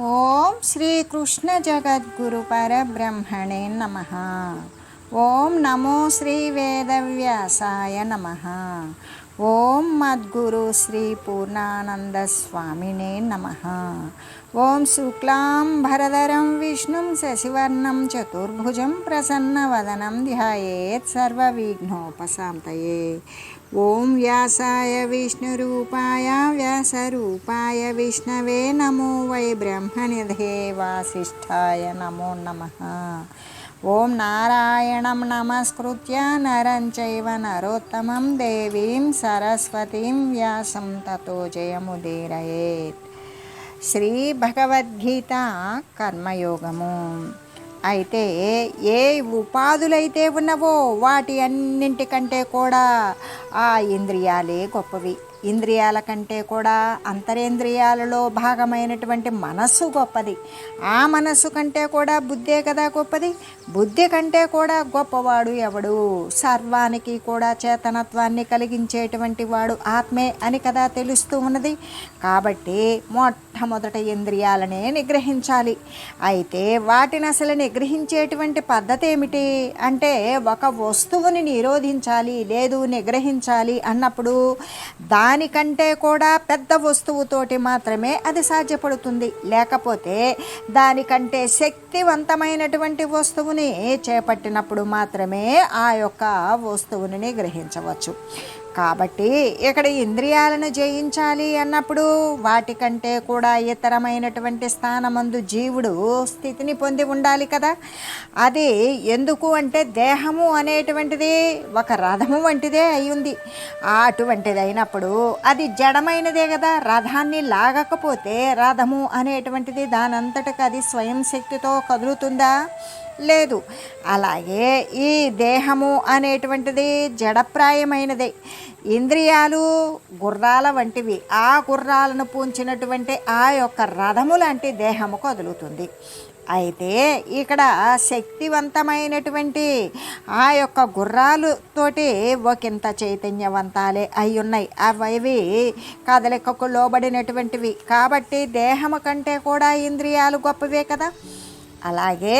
ఓం శ్రీ కృష్ణ జగద్గురు పరబ్రహ్మణే నమః. ఓం నమో శ్రీ వేదవ్యాసాయ నమః. ఓం మద్గురు శ్రీ పూర్ణానంద స్వామినే నమః. ఓం శుక్లాం భరధరం విష్ణుం శశివర్ణం చతుర్భుజం ప్రసన్నవదనం ధ్యాయేత్ సర్వవిఘ్నోపశాంతయే. ఓం వ్యాసాయ విష్ణురూపాయ వ్యాసరూపాయ విష్ణవే నమో వై బ్రహ్మనిధే వాసిష్ఠాయ నమో నమః. ఓం నారాయణం నమస్కృత్య నరం చైవ నరోత్తమం దేవీం సరస్వతీం వ్యాసం తతో జయముదీరయేత్. శ్రీ భగవద్గీత కర్మయోగము. అయితే ఏ ఉపాధులైతే ఉన్నవో వాటి అన్నింటికంటే కూడా ఆ ఇంద్రియాలే గొప్పవి. ఇంద్రియాల కంటే కూడా అంతరేంద్రియాలలో భాగమైనటువంటి మనస్సు గొప్పది. ఆ మనస్సు కంటే కూడా బుద్ధే కదా గొప్పది. బుద్ధి కంటే కూడా గొప్పవాడు ఎవడు? సర్వానికి కూడా చేతనత్వాన్ని కలిగించేటువంటి వాడు ఆత్మే అని కదా తెలుస్తూ ఉన్నది. కాబట్టి మొట్టమొదట ఇంద్రియాలనే నిగ్రహించాలి. అయితే వాటిని అసలు నిగ్రహించేటువంటి పద్ధతి ఏమిటి అంటే, ఒక వస్తువుని నిరోధించాలి లేదు నిగ్రహించాలి అన్నప్పుడు దానికంటే కూడా పెద్ద వస్తువుతోటి మాత్రమే అది సాధ్యపడుతుంది. లేకపోతే దానికంటే శక్తివంతమైనటువంటి వస్తువుని చేపట్టినప్పుడు మాత్రమే ఆ యొక్క వస్తువుని నిగ్రహించవచ్చు. కాబట్టి ఇక్కడ ఇంద్రియాలను జయించాలి అన్నప్పుడు వాటికంటే కూడా ఇతరమైనటువంటి స్థానమందు జీవుడు స్థితిని పొంది ఉండాలి కదా. అది ఎందుకు అంటే, దేహము అనేటువంటిది ఒక రథము వంటిదే అయ్యింది. అటువంటిది అయినప్పుడు అది జడమైనదే కదా. రథాన్ని లాగకపోతే రథము అనేటువంటిది దానంతటికి అది స్వయం శక్తితో కదులుతుందా? లేదు. అలాగే ఈ దేహము అనేటువంటిది జడప్రాయమైనదే. ఇంద్రియాలు గుర్రాల వంటివి. ఆ గుర్రాలను పూంచినటువంటి ఆ యొక్క రథము లాంటి దేహము కదులుతుంది. అయితే ఇక్కడ శక్తివంతమైనటువంటి ఆ యొక్క గుర్రాలతోటి ఒకంత చైతన్యవంతాలే అయి ఉన్నాయి. అవి కదలికకు లోబడినటువంటివి. కాబట్టి దేహము కంటే కూడా ఇంద్రియాలు గొప్పవే కదా. అలాగే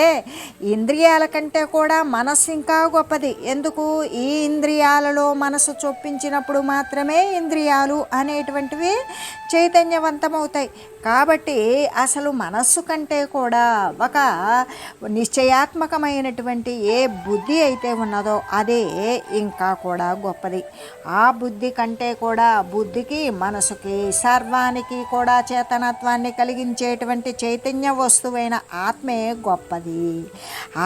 ఇంద్రియాల కంటే కూడా మనస్సు ఇంకా గొప్పది. ఎందుకు? ఈ ఇంద్రియాలలో మనసు చొప్పించినప్పుడు మాత్రమే ఇంద్రియాలు అనేటువంటివి చైతన్యవంతమవుతాయి. కాబట్టి అసలు మనస్సు కంటే కూడా ఒక నిశ్చయాత్మకమైనటువంటి ఏ బుద్ధి అయితే ఉన్నదో అదే ఇంకా కూడా గొప్పది. ఆ బుద్ధి కంటే కూడా బుద్ధికి మనసుకి సర్వానికి కూడా చేతనత్వాన్ని కలిగించేటువంటి చైతన్య వస్తువైన ఆత్మే గొప్పది.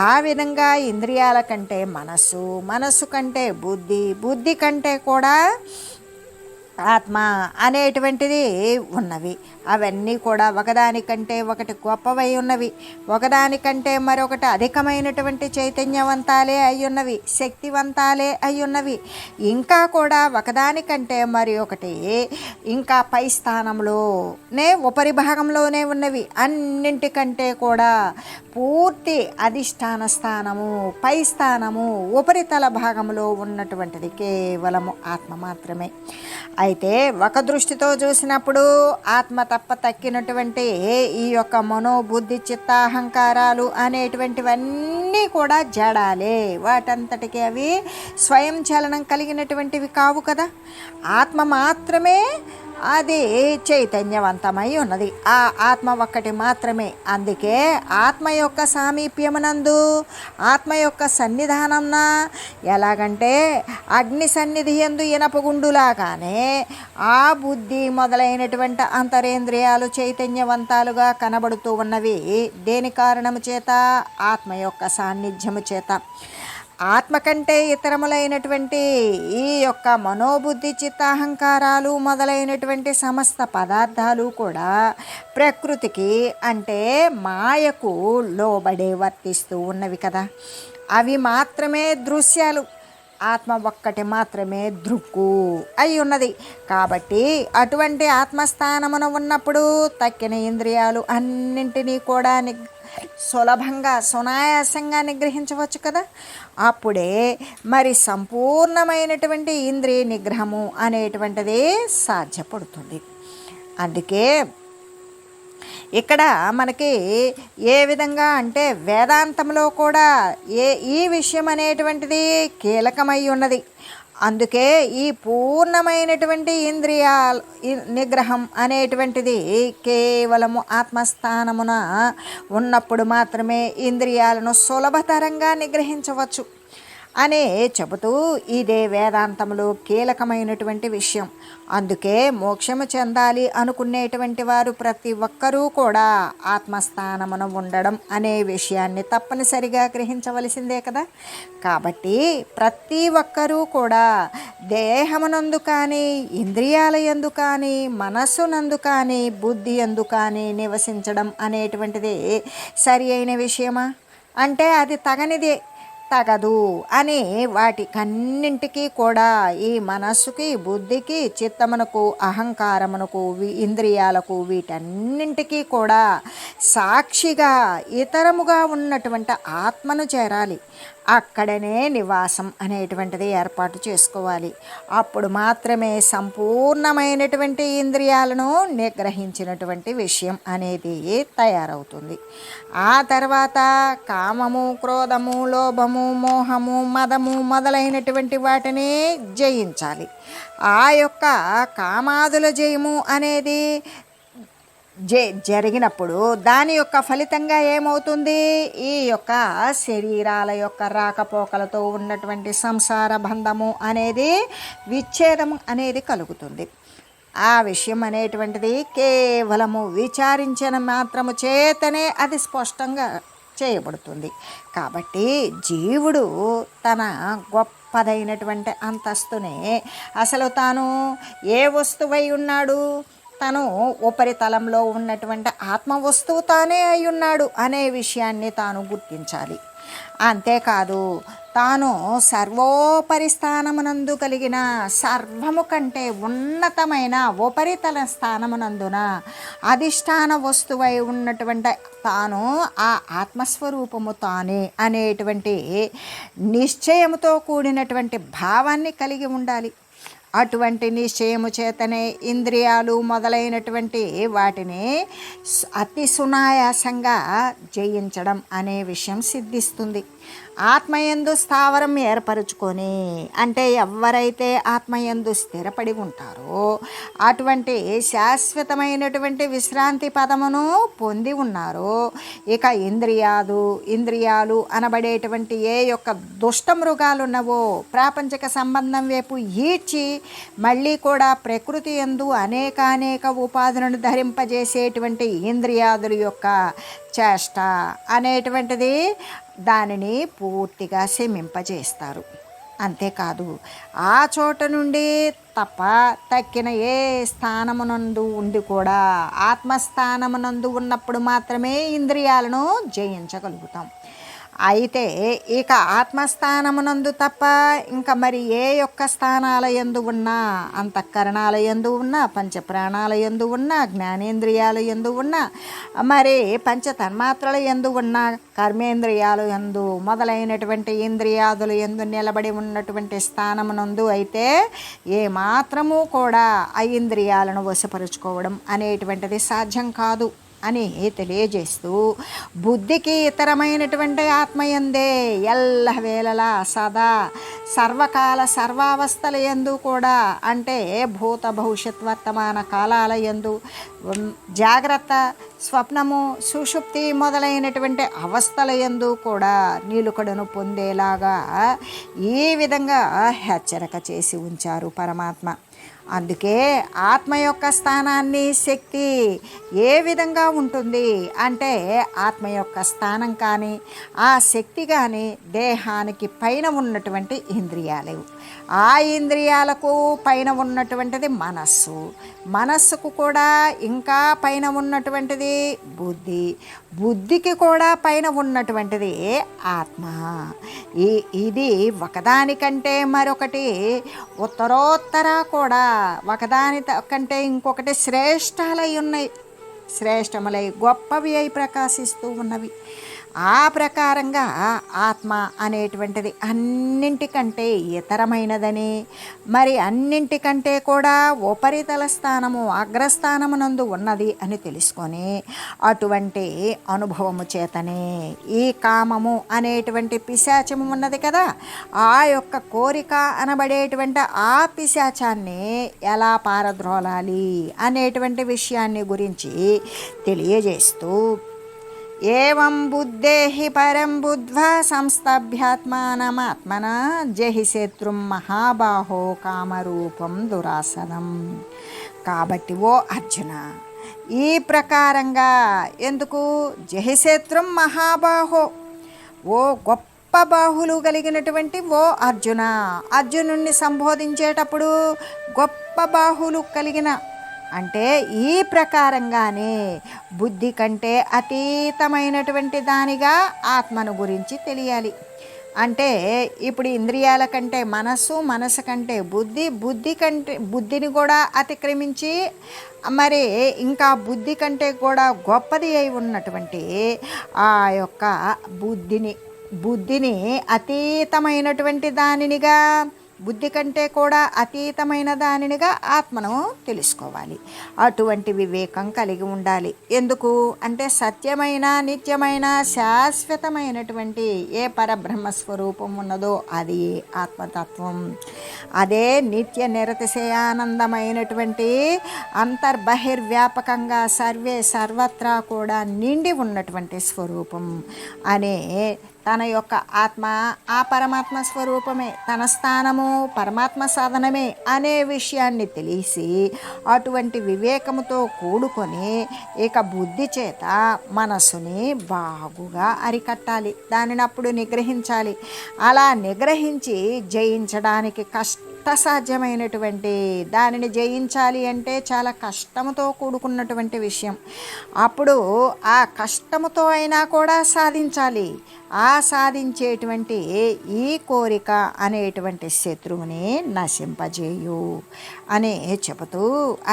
ఆ విధంగా ఇంద్రియాల కంటే మనస్సు, మనస్సు కంటే బుద్ధి, బుద్ధి కంటే కూడా ఆత్మ అనేటువంటిది ఉన్నవి. అవన్నీ కూడా ఒకదానికంటే ఒకటి గొప్పవై ఉన్నవి. ఒకదానికంటే మరొకటి అధికమైనటువంటి చైతన్యవంతాలే అయ్యున్నవి, శక్తివంతాలే అయ్యున్నవి. ఇంకా కూడా ఒకదానికంటే మరి ఒకటి ఇంకా పై స్థానంలోనే ఉపరి భాగంలోనే ఉన్నవి. అన్నింటికంటే కూడా పూర్తి అధిష్టాన స్థానము, పై స్థానము, ఉపరితల భాగంలో ఉన్నటువంటిది కేవలము ఆత్మ మాత్రమే. అయితే ఒక దృష్టితో చూసినప్పుడు ఆత్మ తప్ప తక్కినటువంటి ఈ యొక్క మనోబుద్ధి చిత్తాహంకారాలు అనేటువంటివన్నీ కూడా జడాలే. వాటంతటికి అవి స్వయం చలనం కలిగినటువంటివి కావు కదా. ఆత్మ మాత్రమే అది చైతన్యవంతమై ఉన్నది. ఆ ఆత్మ ఒక్కటి మాత్రమే. అందుకే ఆత్మ యొక్క సామీప్యమునందు, ఆత్మ యొక్క సన్నిధానంన ఎలాగంటే అగ్ని సన్నిధి యందు ఇనపగుండులాగానే ఆ బుద్ధి మొదలైనటువంటి అంతరేంద్రియాలు చైతన్యవంతాలుగా కనబడుతూ ఉన్నవి. దేని కారణము చేత? ఆత్మ యొక్క సాన్నిధ్యము చేత. ఆత్మ కంటే ఇతరములైనటువంటి ఈ యొక్క మనోబుద్ధి చిత్తాహంకారాలు మొదలైనటువంటి సమస్త పదార్థాలు కూడా ప్రకృతికి అంటే మాయకు లోబడే వర్తిస్తూ ఉన్నవి కదా. అవి మాత్రమే దృశ్యాలు. ఆత్మ ఒక్కటి మాత్రమే దృక్కు అయి ఉన్నది. కాబట్టి అటువంటి ఆత్మస్థానమున ఉన్నప్పుడు తక్కిన ఇంద్రియాలు అన్నింటినీ కూడా సులభంగా సునాయాసంగా నిగ్రహించవచ్చు కదా. అప్పుడే మరి సంపూర్ణమైనటువంటి ఇంద్రియ నిగ్రహము అనేటువంటిది సాధ్యపడుతుంది. అందుకే ఇక్కడ మనకి ఏ విధంగా అంటే వేదాంతంలో కూడా ఈ విషయం అనేటువంటిది కీలకమై ఉన్నది. అందుకే ఈ పూర్ణమైనటువంటి ఇంద్రియాల నిగ్రహం అనేటువంటిది కేవలము ఆత్మస్థానమున ఉన్నప్పుడు మాత్రమే ఇంద్రియాలను సులభతరంగా నిగ్రహించవచ్చు అనే చెబుతూ ఇదే వేదాంతములో కీలకమైనటువంటి విషయం. అందుకే మోక్షము చెందాలి అనుకునేటువంటి వారు ప్రతి ఒక్కరూ కూడా ఆత్మస్థానమున ఉండడం అనే విషయాన్ని తప్పనిసరిగా గ్రహించవలసిందే కదా. కాబట్టి ప్రతి ఒక్కరూ కూడా దేహమునందు కానీ, ఇంద్రియాల యందు కానీ, మనస్సునందు కానీ, బుద్ధి యందు కానీ నివసించడం అనేటువంటిది సరి అయిన విషయమా అంటే అది తగదు అని వాటికన్నింటికీ కూడా ఈ మనస్సుకి, బుద్ధికి, చిత్తమునకు, అహంకారమునకు, ఇంద్రియాలకు వీటన్నింటికీ కూడా సాక్షిగా ఇతరముగా ఉన్నటువంటి ఆత్మను చేరాలి. అక్కడనే నివాసం అనేటువంటిది ఏర్పాటు చేసుకోవాలి. అప్పుడు మాత్రమే సంపూర్ణమైనటువంటి ఇంద్రియాలను నిగ్రహించినటువంటి విషయం అనేది తయారవుతుంది. ఆ తర్వాత కామము, క్రోధము, లోభము, మోహము, మదము మొదలైనటువంటి వాటిని జయించాలి. ఆ యొక్క కామాదుల జయము అనేది జరిగినప్పుడు దాని యొక్క ఫలితంగా ఏమవుతుంది? ఈ యొక్క శరీరాల యొక్క రాకపోకలతో ఉన్నటువంటి సంసార బంధము అనేది విచ్ఛేదము అనేది కలుగుతుంది. ఆ విషయం అనేటువంటిది కేవలము విచారించిన మాత్రము చేతనే అది స్పష్టంగా చేయబడుతుంది. కాబట్టి జీవుడు తన గొప్పదైనటువంటి అంతస్తునే అసలు తాను ఏ వస్తువై ఉన్నాడు, తను ఉపరితలంలో ఉన్నటువంటి ఆత్మ వస్తువు తానే అయి ఉన్నాడు అనే విషయాన్ని తాను గుర్తించాలి. అంతేకాదు తాను సర్వోపరి స్థానమునందు కలిగిన సర్వము కంటే ఉన్నతమైన ఉపరితల స్థానమునందున అధిష్టాన వస్తువై ఉన్నటువంటి తాను ఆ ఆత్మస్వరూపము తానే అనేటువంటి నిశ్చయముతో కూడినటువంటి భావాన్ని కలిగి ఉండాలి. అటువంటి నిశ్చయము చేతనే ఇంద్రియాలు మొదలైనటువంటి వాటిని అతి సునాయాసంగా జయించడం అనే విషయం సిద్ధిస్తుంది. ఆత్మయందు స్థావరం ఏర్పరచుకొని అంటే ఎవరైతే ఆత్మయందు స్థిరపడి ఉంటారో అటువంటి శాశ్వతమైనటువంటి విశ్రాంతి పదమును పొంది ఉన్నారో ఇక ఇంద్రియాలు అనబడేటువంటి ఏ యొక్క దుష్ట మృగాలు ఉన్నవో ప్రాపంచిక సంబంధం వైపు ఈడ్చి మళ్ళీ కూడా ప్రకృతి యందు అనేక ఉపాధులను ధరింపజేసేటువంటి ఇంద్రియాదుల యొక్క చేష్ట అనేటువంటిది దానిని పూర్తిగా శమింపజేస్తారు. అంతేకాదు ఆ చోట నుండి తక్కిన ఏ స్థానమునందు ఉండి కూడా ఆత్మస్థానమునందు ఉన్నప్పుడు మాత్రమే ఇంద్రియాలను జయించగలుగుతాం. అయితే ఇక ఆత్మస్థానమునందు తప్ప ఇంకా మరి ఏ యొక్క స్థానాల యందు ఉన్నా, అంతఃకరణాల యందు ఉన్నా, పంచప్రాణాల యందు ఉన్నా, జ్ఞానేంద్రియాల యందు ఉన్నా, మరి పంచతన్మాత్రల యందు ఉన్నా, కర్మేంద్రియాలు యందు మొదలైనటువంటి ఇంద్రియాదుల యందు నిలబడి ఉన్నటువంటి స్థానమునందు అయితే ఏ మాత్రము కూడా ఆ ఇంద్రియాలను వశపరుచుకోవడం అనేటువంటిది సాధ్యం కాదు అని తెలియజేస్తూ బుద్ధికి ఇతరమైనటువంటి ఆత్మయందే ఎల్లవేళలా సదా సర్వకాల సర్వావస్థల యందు కూడా అంటే భూత భవిష్యత్ వర్తమాన కాలాల యందు జాగ్రత్త, స్వప్నము, సుషుప్తి మొదలైనటువంటి అవస్థల యందు కూడా నిలుకడను పొందేలాగా ఈ విధంగా హెచ్చరిక చేసి ఉంచారు పరమాత్మ. అందుకే ఆత్మ యొక్క స్థానాన్ని శక్తి ఏ విధంగా ఉంటుంది అంటే ఆత్మ యొక్క స్థానం కానీ ఆ శక్తి కానీ దేహానికి పైన ఉన్నటువంటి ఇంద్రియాలు, ఆ ఇంద్రియాలకు పైన ఉన్నటువంటిది మనస్సుకు కూడా ఇంకా పైన ఉన్నటువంటిది బుద్ధికి కూడా పైన ఉన్నటువంటిది ఆత్మ. ఇది ఒకదానికంటే మరొకటి ఉత్తరోత్తర కూడా ఒకదాని కంటే ఇంకొకటి శ్రేష్టములై గొప్పవి అయి ప్రకాశిస్తూ ఉన్నవి. ఆ ప్రకారంగా ఆత్మ అనేటువంటిది అన్నింటికంటే ఇతరమైనదని, మరి అన్నింటికంటే కూడా ఉపరితల స్థానము అగ్రస్థానమునందు ఉన్నది అని తెలుసుకొని అటువంటి అనుభవము చేతనే ఈ కామము అనేటువంటి పిశాచము ఉన్నది కదా, ఆ యొక్క కోరిక అనబడేటువంటి ఆ పిశాచాన్ని ఎలా పారద్రోలాలి అనేటువంటి విషయాన్ని గురించి తెలియజేస్తూ, ఏవం బుద్ధేహి పరం బుద్ధ్వా సంస్తభ్యాత్మానమాత్మనా జహి శత్రుం మహాబాహో కామరూపం దురాసనం. కాబట్టి ఓ అర్జున, ఈ ప్రకారంగా ఎందుకు జహిశత్రుం మహాబాహో, ఓ గొప్ప బాహులు కలిగినటువంటి ఓ అర్జున, అర్జునుణ్ణి సంబోధించేటప్పుడు గొప్ప బాహులు కలిగిన అంటే ఈ ప్రకారంగానే బుద్ధి కంటే అతీతమైనటువంటి దానిగా ఆత్మను గురించి తెలియాలి. అంటే ఇప్పుడు ఇంద్రియాల కంటే మనసు కంటే బుద్ధిని కూడా అతిక్రమించి మరి ఇంకా బుద్ధి కంటే కూడా గొప్పది అయి ఉన్నటువంటి ఆ యొక్క బుద్ధిని అతీతమైనటువంటి దానినిగా, బుద్ధి కంటే కూడా అతీతమైన దానినిగా ఆత్మను తెలుసుకోవాలి. అటువంటి వివేకం కలిగి ఉండాలి. ఎందుకు అంటే సత్యమైన, నిత్యమైన, శాశ్వతమైనటువంటి ఏ పరబ్రహ్మ స్వరూపం ఉన్నదో అది ఆత్మతత్వం. అదే నిత్య నిరతిశయానందమైనటువంటి అంతర్బహిర్వ్యాపకంగా సర్వత్రా కూడా నిండి ఉన్నటువంటి స్వరూపం అనే తన యొక్క ఆత్మ ఆ పరమాత్మ స్వరూపమే, తన స్థానము పరమాత్మ సాధనమే అనే విషయాన్ని తెలిసి అటువంటి వివేకముతో కూడుకొని ఇక బుద్ధి చేత మనసుని బాగుగా అరికట్టాలి, దానిని అప్పుడు నిగ్రహించాలి. అలా నిగ్రహించి జయించడానికి కష్టసాధ్యమైనటువంటి దానిని జయించాలి అంటే చాలా కష్టముతో కూడుకున్నటువంటి విషయం. అప్పుడు ఆ కష్టముతో అయినా కూడా సాధించాలి. ఆ సాధించేటువంటి ఈ కోరిక అనేటువంటి శత్రువుని నశింపజేయు అని చెబుతూ,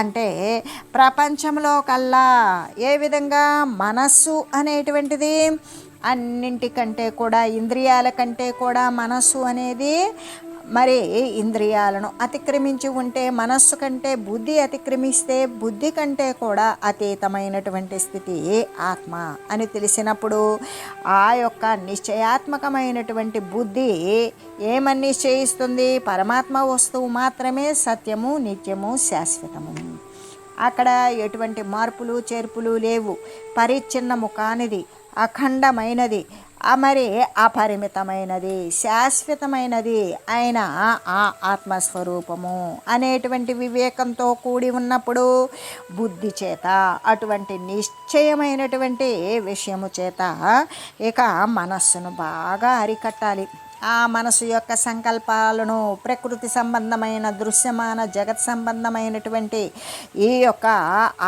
అంటే ప్రపంచంలో కల్లా ఏ విధంగా మనస్సు అనేటువంటిది అన్నింటికంటే కూడా, ఇంద్రియాల కంటే కూడా మనస్సు అనేది మరి ఇంద్రియాలను అతిక్రమించి ఉంటే, మనస్సు కంటే బుద్ధి అతిక్రమిస్తే బుద్ధి కంటే కూడా అతీతమైనటువంటి స్థితి ఆత్మ అని తెలిసినప్పుడు ఆ యొక్క నిశ్చయాత్మకమైనటువంటి బుద్ధి ఏమని నిశ్చయిస్తుంది? పరమాత్మ వస్తువు మాత్రమే సత్యము, నిత్యము, శాశ్వతము. అక్కడ ఎటువంటి మార్పులు చేర్పులు లేవు. పరిచ్ఛిన్నము కానిది, అఖండమైనది, మరి అపరిమితమైనది, శాశ్వతమైనది అయిన ఆ ఆత్మస్వరూపము అనేటువంటి వివేకంతో కూడి ఉన్నప్పుడు బుద్ధి చేత, అటువంటి నిశ్చయమైనటువంటి విషయము చేత ఇక మనస్సును బాగా అరికట్టాలి. ఆ మనసు యొక్క సంకల్పాలను, ప్రకృతి సంబంధమైన దృశ్యమాన జగత్ సంబంధమైనటువంటి ఈ యొక్క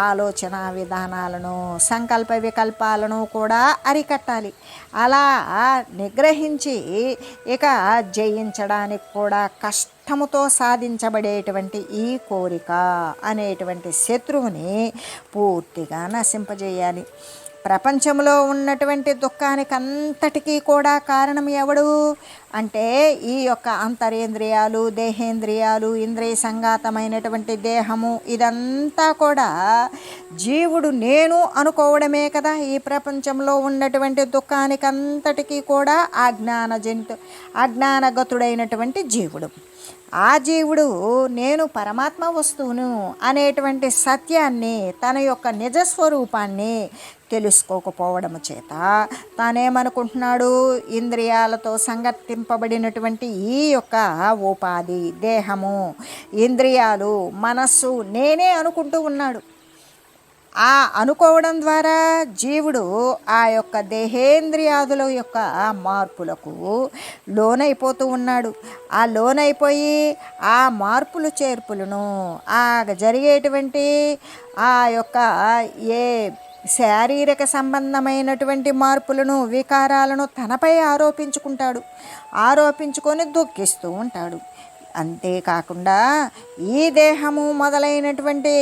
ఆలోచన విధానాలను, సంకల్ప వికల్పాలను కూడా అరికట్టాలి. అలా నిగ్రహించి ఇక జయించడానికి కూడా కష్టముతో సాధించబడేటువంటి ఈ కోరిక అనేటువంటి శత్రువుని పూర్తిగా నశింపజేయాలి. ప్రపంచంలో ఉన్నటువంటి దుఃఖానికి అంతటికీ కూడా కారణం ఎవడు అంటే ఈ యొక్క అంతరేంద్రియాలు, దేహేంద్రియాలు, ఇంద్రియ సంఘాతమైనటువంటి దేహము, ఇదంతా కూడా జీవుడు నేను అనుకోవడమే కదా. ఈ ప్రపంచంలో ఉన్నటువంటి దుఃఖానికి అంతటికీ కూడా అజ్ఞానగతుడైనటువంటి జీవుడు. ఆ జీవుడు నేను పరమాత్మ వస్తువును అనేటువంటి సత్యాన్ని, తన యొక్క నిజస్వరూపాన్ని తెలుసుకోకపోవడం చేత తానేమనుకుంటున్నాడు? ఇంద్రియాలతో సంగతింపబడినటువంటి ఈ యొక్క ఉపాధి, దేహము, ఇంద్రియాలు, మనస్సు నేనే అనుకుంటూ ఉన్నాడు. ఆ అనుకోవడం ద్వారా జీవుడు ఆ యొక్క దేహేంద్రియాదుల యొక్క మార్పులకు లోనైపోతూ ఉన్నాడు. ఆ లోనైపోయి ఆ మార్పులు చేర్పులను, ఆ జరిగేటువంటి ఆ యొక్క ఏ శారీరక సంబంధమైనటువంటి మార్పులను, వికారాలను తనపై ఆరోపించుకొని దుఃఖిస్తూ ఉంటాడు. అంతేకాకుండా ఈ దేహము మొదలైనటువంటి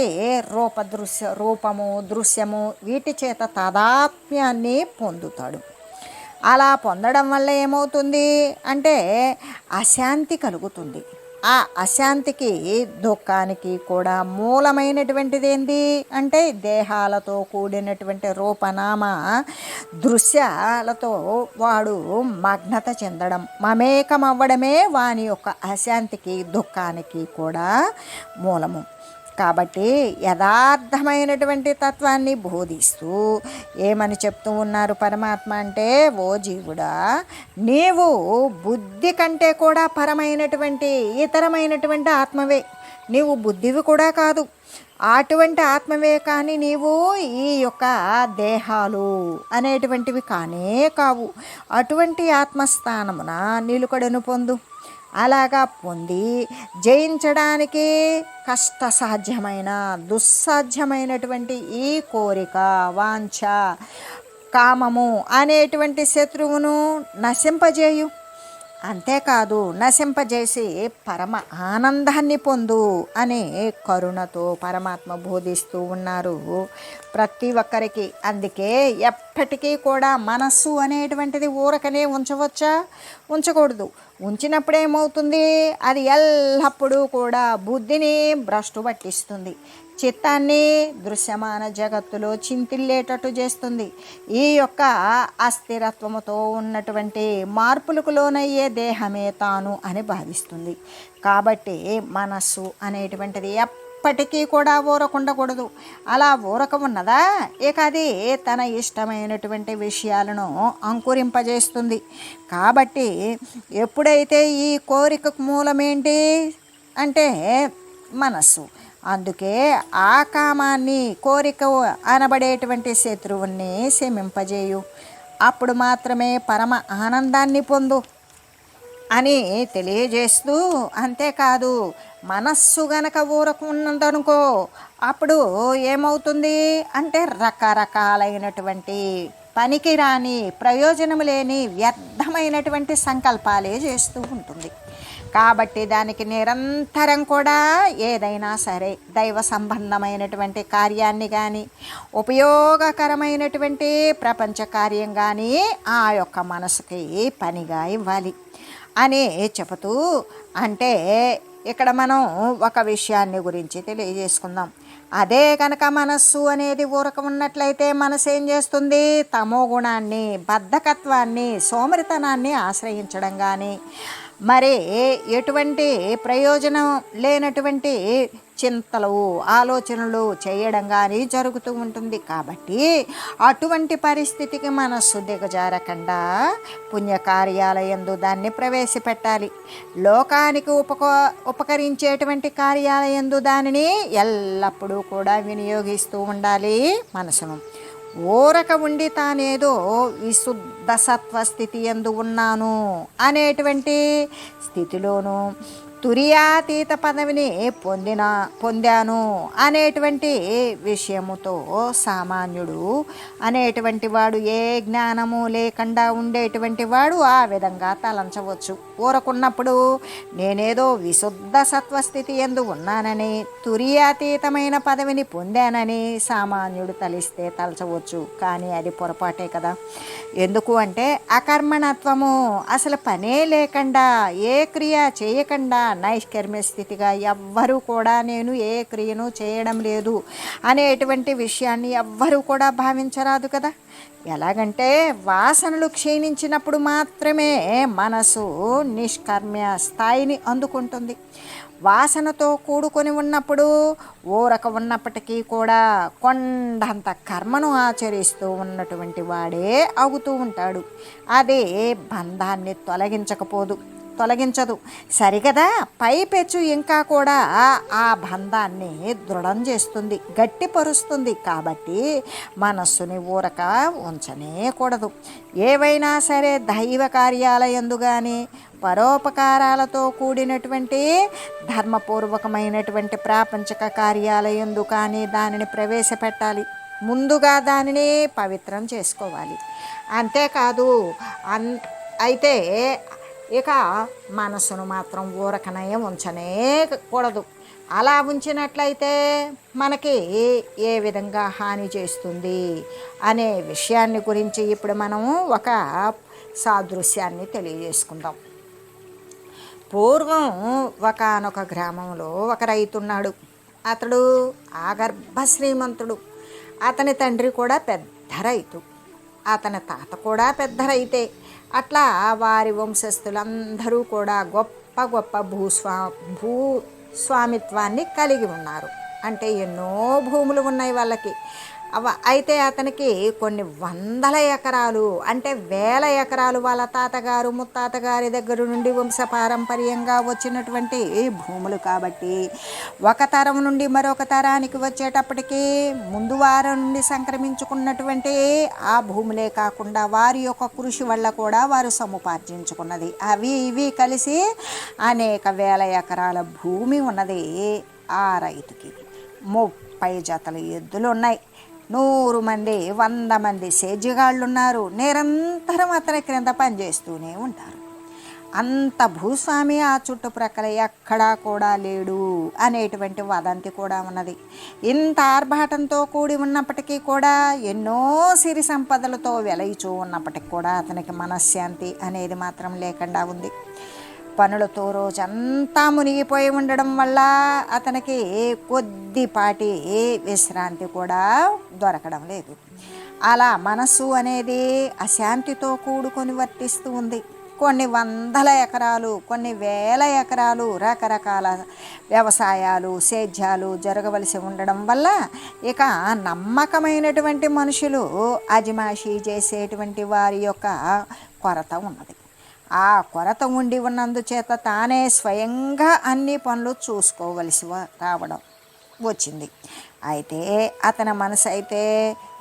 రూపము, దృశ్యము వీటి చేత తాదాత్మ్యాన్ని పొందుతాడు. అలా పొందడం వల్ల ఏమవుతుంది అంటే అశాంతి కలుగుతుంది. ఆ అశాంతికి దుఃఖానికి కూడా మూలమైనటువంటిది ఏంటి అంటే దేహాలతో కూడినటువంటి రూపనామ దృశ్యాలతో వాడు మగ్నత చెందడం, మమేకమవ్వడమే వాని యొక్క అశాంతికి దుఃఖానికి కూడా మూలము. కాబట్టి యథార్థమైనటువంటి తత్వాన్ని బోధిస్తూ ఏమని చెప్తూ ఉన్నారు పరమాత్మ అంటే, ఓ జీవుడా, నీవు బుద్ధి కంటే కూడా పరమైనటువంటి ఇతరమైనటువంటి ఆత్మవే. నీవు బుద్ధివి కూడా కాదు, అటువంటి ఆత్మవే. కానీ నీవు ఈ యొక్క దేహాలు అనేటువంటివి కానే కావు. అటువంటి ఆత్మస్థానమున నిలుకడను పొందు. అలాగా పొంది జయించడానికి కష్టసాధ్యమైన దుస్సాధ్యమైనటువంటి ఈ కోరిక, వాంఛ, కామము అనేటువంటి శత్రువును నశింపజేయు. అంతేకాదు నశింపజేసి పరమ ఆనందాన్ని పొందు అనే కరుణతో పరమాత్మ బోధిస్తూ ఉన్నారు ప్రతి ఒక్కరికి. అందుకే ఎప్పటికీ కూడా మనస్సు అనేటువంటిది ఊరకనే ఉంచవచ్చా? ఉంచకూడదు. ఉంచినప్పుడు ఏమవుతుంది? అది ఎల్లప్పుడూ కూడా బుద్ధిని భ్రష్టు పట్టిస్తుంది, చిత్తాన్ని దృశ్యమాన జగత్తులో చింతిల్లేటట్టు చేస్తుంది. ఈ యొక్క అస్థిరత్వముతో ఉన్నటువంటి మార్పులకు లోనయ్యే దేహమే తాను అని భావిస్తుంది. కాబట్టి మనస్సు అనేటువంటిది ఎప్పటికీ కూడా ఊరకుండకూడదు. అలా ఊరక ఉన్నదా ఇక అది తన ఇష్టమైనటువంటి విషయాలను అంకురింపజేస్తుంది. కాబట్టి ఎప్పుడైతే ఈ కోరికకు మూలమేంటి అంటే మనస్సు, అందుకే ఆ కామాన్ని, కోరిక అనబడేటువంటి శత్రువుని శమింపజేయు. అప్పుడు మాత్రమే పరమ ఆనందాన్ని పొందు అని తెలియజేస్తూ, అంతేకాదు మనస్సు గనక ఊరకు ఉన్నదనుకో అప్పుడు ఏమవుతుంది అంటే రకరకాలైనటువంటి పనికిరాని, ప్రయోజనం లేని, వ్యర్థమైనటువంటి సంకల్పాలే చేస్తూ ఉంటుంది. కాబట్టి దానికి నిరంతరం కూడా ఏదైనా సరే దైవ సంబంధమైనటువంటి కార్యాన్ని కానీ, ఉపయోగకరమైనటువంటి ప్రపంచ కార్యం కానీ ఆ యొక్క మనసుకి పనిగా ఇవ్వాలి అని చెబుతూ, అంటే ఇక్కడ మనం ఒక విషయాన్ని గురించి తెలియజేసుకుందాం. అదే కనుక మనస్సు అనేది ఊరక ఉన్నట్లయితే మనసు ఏం చేస్తుంది? తమో గుణాన్ని, బద్ధకత్వాన్ని, సోమరితనాన్ని ఆశ్రయించడం కానీ, మరి ఎటువంటి ప్రయోజనం లేనటువంటి చింతలు, ఆలోచనలు చేయడం కానీ జరుగుతూ ఉంటుంది. కాబట్టి అటువంటి పరిస్థితికి మనస్సు దిగజారకుండా పుణ్యకార్యాలయందు దాన్ని ప్రవేశపెట్టాలి. లోకానికి ఉపకరించేటువంటి కార్యాలయందు దానిని ఎల్లప్పుడూ కూడా వినియోగిస్తూ ఉండాలి మనసును. ఊరక ఉండి తానేదో విశుద్ధ సత్వస్థితి యందు ఉన్నాను అనేటువంటి స్థితిలోనూ, తురియాతీత పదవిని పొందాను అనేటువంటి విషయముతో సామాన్యుడు అనేటువంటి వాడు, ఏ జ్ఞానము లేకుండా ఉండేటువంటి వాడు ఆ విధంగా తలంచవచ్చు. ఊరకున్నప్పుడు నేనేదో విశుద్ధ సత్వస్థితి యందు ఉన్నానని, తురియాతీతమైన పదవిని పొందానని సామాన్యుడు తలిస్తే తలచవచ్చు. కానీ అది పొరపాటే కదా. ఎందుకు అంటే అకర్మణత్వము, అసలు పనే లేకుండా, ఏ క్రియ చేయకుండా నైష్కర్మ్య స్థితిగా ఎవ్వరూ కూడా నేను ఏ క్రియను చేయడం లేదు అనేటువంటి విషయాన్ని ఎవ్వరూ కూడా భావించరాదు కదా. ఎలాగంటే వాసనలు క్షీణించినప్పుడు మాత్రమే మనసు నిష్కర్మ్య స్థాయిని అందుకుంటుంది. వాసనతో కూడుకొని ఉన్నప్పుడు ఊరక ఉన్నప్పటికీ కూడా కొండంత కర్మను ఆచరిస్తూ ఉన్నటువంటి వాడే అవుతూ ఉంటాడు. అదే బంధాన్ని తొలగించదు సరిగదా. పైపెచ్చు ఇంకా కూడా ఆ బంధాన్ని దృఢం చేస్తుంది, గట్టిపరుస్తుంది. కాబట్టి మనస్సుని ఊరక ఉంచనేకూడదు. ఏవైనా సరే దైవ కార్యాలయందు కానీ, పరోపకారాలతో కూడినటువంటి ధర్మపూర్వకమైనటువంటి ప్రాపంచిక కార్యాలయందు కానీ దానిని ప్రవేశపెట్టాలి. ముందుగా దానిని పవిత్రం చేసుకోవాలి. అంతేకాదు అయితే ఇక మనసును మాత్రం ఊరకనే ఉంచనే కూడదు. అలా ఉంచినట్లయితే మనకి ఏ విధంగా హాని చేస్తుంది అనే విషయాన్ని గురించి ఇప్పుడు మనం ఒక సాదృశ్యాన్ని తెలియజేసుకుందాం. పూర్వం ఒకానొక గ్రామంలో ఒక రైతున్నాడు. అతడు ఆగర్భ శ్రీమంతుడు. అతని తండ్రి కూడా పెద్ద రైతు, అతని తాత కూడా పెద్ద రైతే. అట్లా వారి వంశస్థులందరూ కూడా గొప్ప గొప్ప భూస్వామిత్వాన్ని కలిగి ఉన్నారు. అంటే ఎన్నో భూములు ఉన్నాయి వాళ్ళకి. అయితే అతనికి కొన్ని వందల ఎకరాలు, అంటే వేల ఎకరాలు వాళ్ళ తాతగారు ముత్తాతగారి దగ్గర నుండి వంశపారంపర్యంగా వచ్చినటువంటి భూములు. కాబట్టి ఒక తరం నుండి మరొక తరానికి వచ్చేటప్పటికి ముందు వారం నుండి సంక్రమించుకున్నటువంటి ఆ భూములే కాకుండా వారి యొక్క కృషి వల్ల కూడా వారు సముపార్జించుకున్నది అవి ఇవి కలిసి అనేక వేల ఎకరాల భూమి ఉన్నది ఆ రైతుకి. 30 జతల ఎద్దులు ఉన్నాయి, 100 మంది 100 మంది సేద్యగాళ్ళు ఉన్నారు. నిరంతరం అతని క్రింద పనిచేస్తూనే ఉంటారు. అంత భూస్వామి ఆ చుట్టుప్రక్కల ఎక్కడా కూడా లేడు అనేటువంటి వదంతి కూడా ఉన్నది. ఇంత ఆర్భాటంతో కూడి ఉన్నప్పటికీ కూడా, ఎన్నో సిరి సంపదలతో వెలయిచూ ఉన్నప్పటికీ కూడా అతనికి మనశ్శాంతి అనేది మాత్రం లేకుండా ఉంది. పనులతో రోజంతా మునిగిపోయి ఉండడం వల్ల అతనికి కొద్దిపాటి విశ్రాంతి కూడా దొరకడం లేదు. అలా మనస్సు అనేది అశాంతితో కూడుకొని వర్తిస్తూ ఉంది. కొన్ని వందల ఎకరాలు, కొన్ని వేల ఎకరాలు రకరకాల వ్యవసాయాలు సేద్యాలు జరగవలసి ఉండడం వల్ల ఇక నమ్మకమైనటువంటి మనుషులు అజమాయిషీ చేసేటువంటి వారి యొక్క కొరత ఉన్నది. ఆ కొరత ఉండి ఉన్నందుచేత తానే స్వయంగా అన్ని పనులు చూసుకోవలసి రావడం వచ్చింది. అయితే అతని మనసు అయితే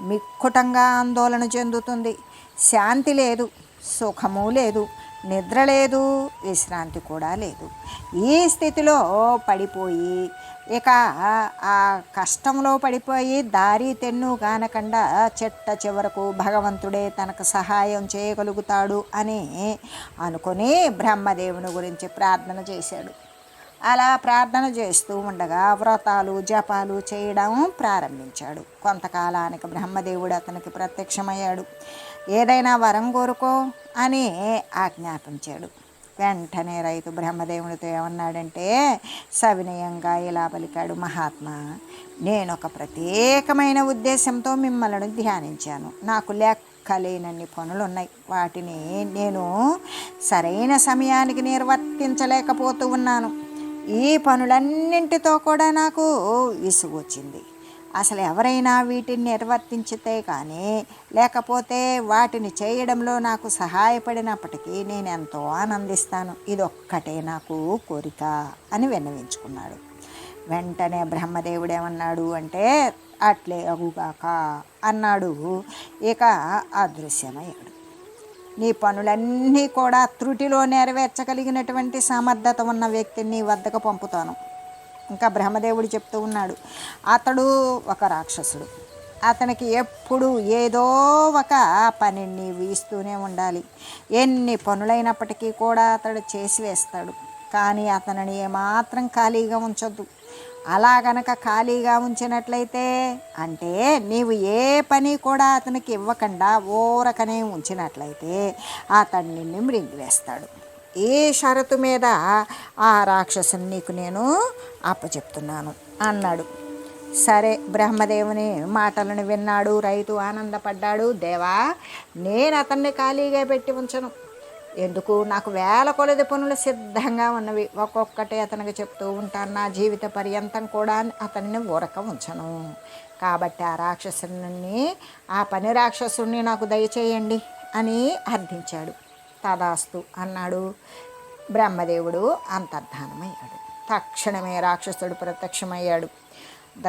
మిక్కుటంగా ఆందోళన చెందుతుంది. శాంతి లేదు, సుఖము లేదు, నిద్ర లేదు, విశ్రాంతి కూడా లేదు. ఈ స్థితిలో పడిపోయి ఇక ఆ కష్టంలో పడిపోయి దారి తెన్ను కానకుండా చెట్ట చివరకు భగవంతుడే తనకు సహాయం చేయగలుగుతాడు అని అనుకొని బ్రహ్మదేవుని గురించి ప్రార్థన చేశాడు. అలా ప్రార్థన చేస్తూ ఉండగా వ్రతాలు జపాలు చేయడం ప్రారంభించాడు. కొంతకాలానికి బ్రహ్మదేవుడు అతనికి ప్రత్యక్షమయ్యాడు. ఏదైనా వరం కోరుకో అని ఆజ్ఞాపించాడు. వెంటనే రైతు బ్రహ్మదేవునితో ఏమన్నాడంటే సవినయంగా ఇలా పలికాడు, మహాత్మా, నేను ఒక ప్రత్యేకమైన ఉద్దేశంతో మిమ్మల్ని ధ్యానించాను. నాకు లెక్కలేనన్ని పనులున్నాయి. వాటిని నేను సరైన సమయానికి నిర్వర్తించలేకపోతూ ఉన్నాను. ఈ పనులన్నింటితో కూడా నాకు విసుగు వచ్చింది. అసలు ఎవరైనా వీటిని నిర్వర్తించితే కానీ లేకపోతే వాటిని చేయడంలో నాకు సహాయపడినప్పటికీ నేను ఎంతో ఆనందిస్తాను. ఇదొక్కటే నాకు కోరిక అని విన్నవించుకున్నాడు. వెంటనే బ్రహ్మదేవుడు ఏమన్నాడు అంటే అట్లే అగుగాక అన్నాడు. ఇక అదృశ్యమయ్యాడు. నీ పనులన్నీ కూడా త్రుటిలో నెరవేర్చగలిగినటువంటి సమర్థత ఉన్న వ్యక్తిని నీ వద్దకు పంపుతాను. ఇంకా బ్రహ్మదేవుడు చెప్తూ ఉన్నాడు, అతడు ఒక రాక్షసుడు. అతనికి ఎప్పుడు ఏదో ఒక పని నీవు ఇస్తూనే ఉండాలి. ఎన్ని పనులైనప్పటికీ కూడా అతడు చేసి వేస్తాడు. కానీ అతనిని ఏమాత్రం ఖాళీగా ఉంచొద్దు. అలా గనక ఖాళీగా ఉంచినట్లయితే, అంటే నీవు ఏ పని కూడా అతనికి ఇవ్వకుండా ఊరకనే ఉంచినట్లయితే అతడు నిన్ను మృంగివేస్తాడు. ఈ షరతు మీద ఆ రాక్షసుని నీకు నేను అప్పచెప్తున్నాను అన్నాడు. సరే, బ్రహ్మదేవుని మాటలను విన్నాడు రైతు. ఆనందపడ్డాడు. దేవా, నేను అతన్ని ఖాళీగా పెట్టి ఉంచను. ఎందుకు, నాకు వేల కొలది పనులు సిద్ధంగా ఉన్నవి. ఒక్కొక్కటి అతనికి చెప్తూ ఉంటాను. నా జీవిత పర్యంతం కూడా అతన్ని ఊరక ఉంచను. కాబట్టి ఆ రాక్షసుని, ఆ పని రాక్షసుని నాకు దయచేయండి అని అర్థించాడు. తదాస్తు అన్నాడు. బ్రహ్మదేవుడు అంతర్ధానమయ్యాడు. తక్షణమే రాక్షసుడు ప్రత్యక్షమయ్యాడు.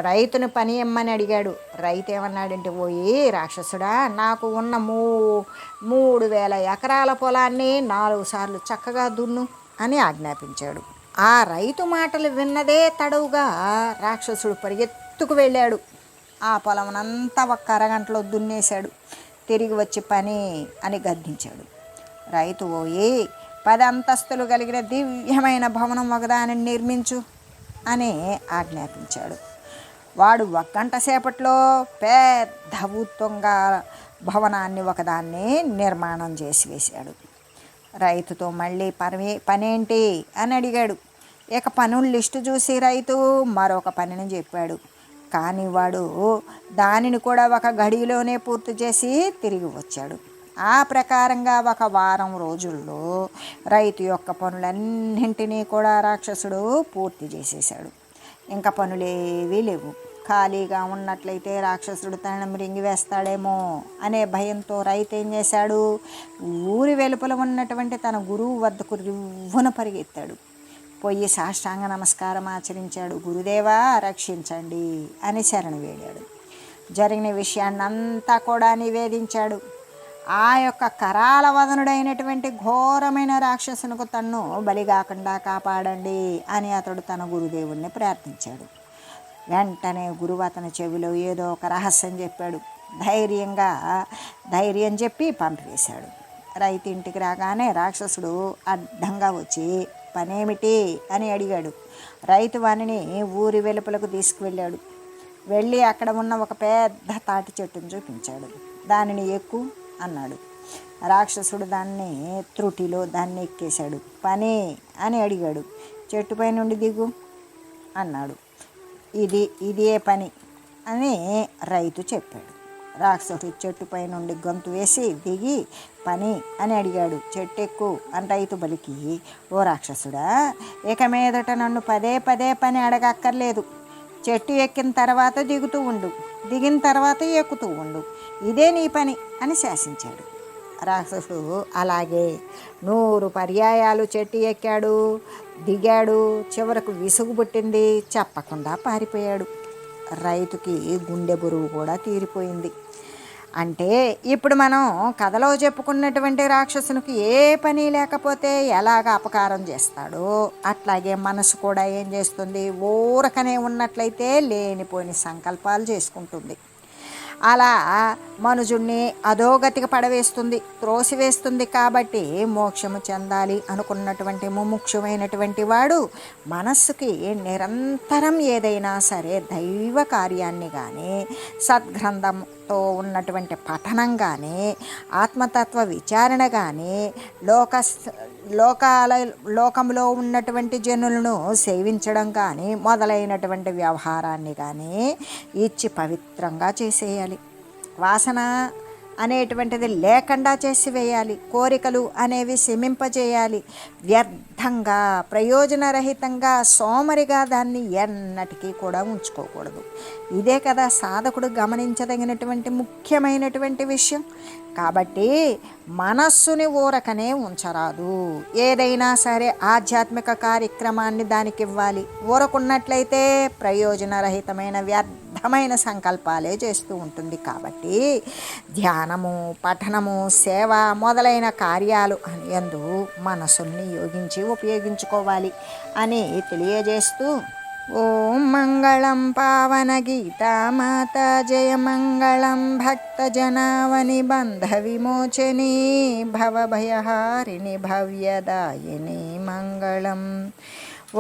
రైతుని పని ఇమ్మని అడిగాడు. రైతు ఏమన్నాడంటే, పోయి రాక్షసుడా, నాకు ఉన్న 3000 ఎకరాల పొలాన్ని 4 సార్లు చక్కగా దున్ను అని ఆజ్ఞాపించాడు. ఆ రైతు మాటలు విన్నదే తడవుగా రాక్షసుడు పరిగెత్తుకు వెళ్ళాడు. ఆ పొలమునంతా ఒక్క అరగంటలో దున్నేశాడు. తిరిగి వచ్చి పని అని గద్దించాడు. రైతు పోయి 10 అంతస్తులు కలిగిన దివ్యమైన భవనం ఒకదానిని నిర్మించు అని ఆజ్ఞాపించాడు. వాడు 1 గంట సేపట్లో పెద్ద ఉత్తుంగ భవనాన్ని ఒకదాన్ని నిర్మాణం చేసి వేశాడు. రైతుతో మళ్ళీ పనేంటి అని అడిగాడు. ఇక పనుల లిస్టు చూసి రైతు మరొక పనిని చెప్పాడు. కానీ వాడు దానిని కూడా ఒక గడిలోనే పూర్తి చేసి తిరిగి వచ్చాడు. ఆ ప్రకారంగా ఒక వారం రోజుల్లో రైతు యొక్క పనులన్నింటినీ కూడా రాక్షసుడు పూర్తి చేసేశాడు. ఇంకా పనులేవీ లేవు. ఖాళీగా ఉన్నట్లయితే రాక్షసుడు తనను మృంగివేస్తాడేమో అనే భయంతో రైతు ఏం చేశాడు, ఊరి వెలుపల ఉన్నటువంటి తన గురువు వద్దకు రివ్వున పరిగెత్తాడు. పోయి సాష్టాంగ నమస్కారం ఆచరించాడు. గురుదేవా రక్షించండి అని శరణు వేడాడు. జరిగిన విషయాన్ని అంతా కూడా నివేదించాడు. ఆ యొక్క కరాల వదనుడైనటువంటి ఘోరమైన రాక్షసునికి తన్ను బలిగాకుండా కాపాడండి అని అతడు తన గురుదేవుణ్ణి ప్రార్థించాడు. వెంటనే గురువు అతని చెవిలో ఏదో ఒక రహస్యం చెప్పాడు. ధైర్యం చెప్పి పంపివేశాడు. రైతు ఇంటికి రాగానే రాక్షసుడు అడ్డంగా వచ్చి పనేమిటి అని అడిగాడు. రైతు వానిని ఊరి వెలుపలకు తీసుకువెళ్ళాడు. వెళ్ళి అక్కడ ఉన్న ఒక పెద్ద తాటి చెట్టును చూపించాడు. దానిని ఎక్కు అన్నాడు. రాక్షసుడు దాన్ని ఎక్కేశాడు. పని అని అడిగాడు. చెట్టుపై నుండి దిగు అన్నాడు. ఇదే పని అని రైతు చెప్పాడు. రాక్షసుడు చెట్టుపై నుండి గొంతు వేసి దిగి పని అని అడిగాడు. చెట్టు ఎక్కు అని రైతు బలికి, ఓ రాక్షసుడా, ఇక మీదట నన్ను పదే పని అడగక్కర్లేదు. చెట్టు ఎక్కిన తర్వాత దిగుతూ ఉండు, దిగిన తర్వాత ఎక్కుతూ ఉండు, ఇదే నీ పని అని శాసించాడు. రాక్షసుడు అలాగే 100 పర్యాయాలు చెట్టు ఎక్కాడు, దిగాడు. చివరకు విసుగు పుట్టింది, చెప్పకుండా పారిపోయాడు. రైతుకి గుండె బరువు కూడా తీరిపోయింది. అంటే ఇప్పుడు మనం కథలో చెప్పుకున్నటువంటి రాక్షసునికి ఏ పని లేకపోతే ఎలాగ అపకారం చేస్తాడో అట్లాగే మనసు కూడా ఏం చేస్తుంది, ఊరకనే ఉన్నట్లయితే లేనిపోని సంకల్పాలు చేసుకుంటుంది. అలా మనుజుణ్ణి అధోగతికి పడవేస్తుంది, త్రోసివేస్తుంది. కాబట్టి మోక్షము చెందాలి అనుకున్నటువంటి ముముక్షువైనటువంటి వాడు మనస్సుకి నిరంతరం ఏదైనా సరే దైవ కార్యాన్ని కానీ, సద్గ్రంథంతో ఉన్నటువంటి పఠనం కానీ, ఆత్మతత్వ విచారణ కానీ, లోకంలో ఉన్నటువంటి జనులను సేవించడం కానీ మొదలైనటువంటి వ్యవహారాన్ని కానీ ఇచ్చి పవిత్రంగా చేసేయాలి. వాసన అనేటువంటిది లేకుండా చేసివేయాలి. కోరికలు అనేవి శమింపజేయాలి. వ్యర్థంగా ప్రయోజనరహితంగా సోమరిగా దాన్ని ఎన్నటికీ కూడా ఉంచుకోకూడదు. ఇదే కదా సాధకుడు గమనించదగినటువంటి ముఖ్యమైనటువంటి విషయం. కాబట్టి మనస్సుని ఊరకనే ఉంచరాదు. ఏదైనా సరే ఆధ్యాత్మిక కార్యక్రమాన్ని దానికి ఇవ్వాలి. ఊరకున్నట్లయితే ప్రయోజనరహితమైన వ్యర్థమైన సంకల్పాలే చేస్తూ ఉంటుంది. కాబట్టి ధ్యానము, పఠనము, సేవ మొదలైన కార్యాలు యందు మనసుల్ని యోగించి ఉపయోగించుకోవాలి అని తెలియజేస్తూ, ఓం మంగళం పావన గీతామాత, జయ మంగళం భక్తజనావని బంధ విమోచని, భవభయహారిణి భవ్యదాయిని మంగళం.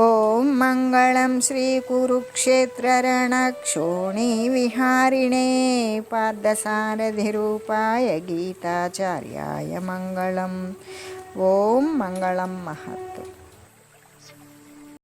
ఓం మంగళం శ్రీ కురుక్షేత్ర రణక్షోణి విహారిణే, పార్థసారథి రూపాయ గీతాచార్యాయ మంగళం. ఓం మంగళం మహత్.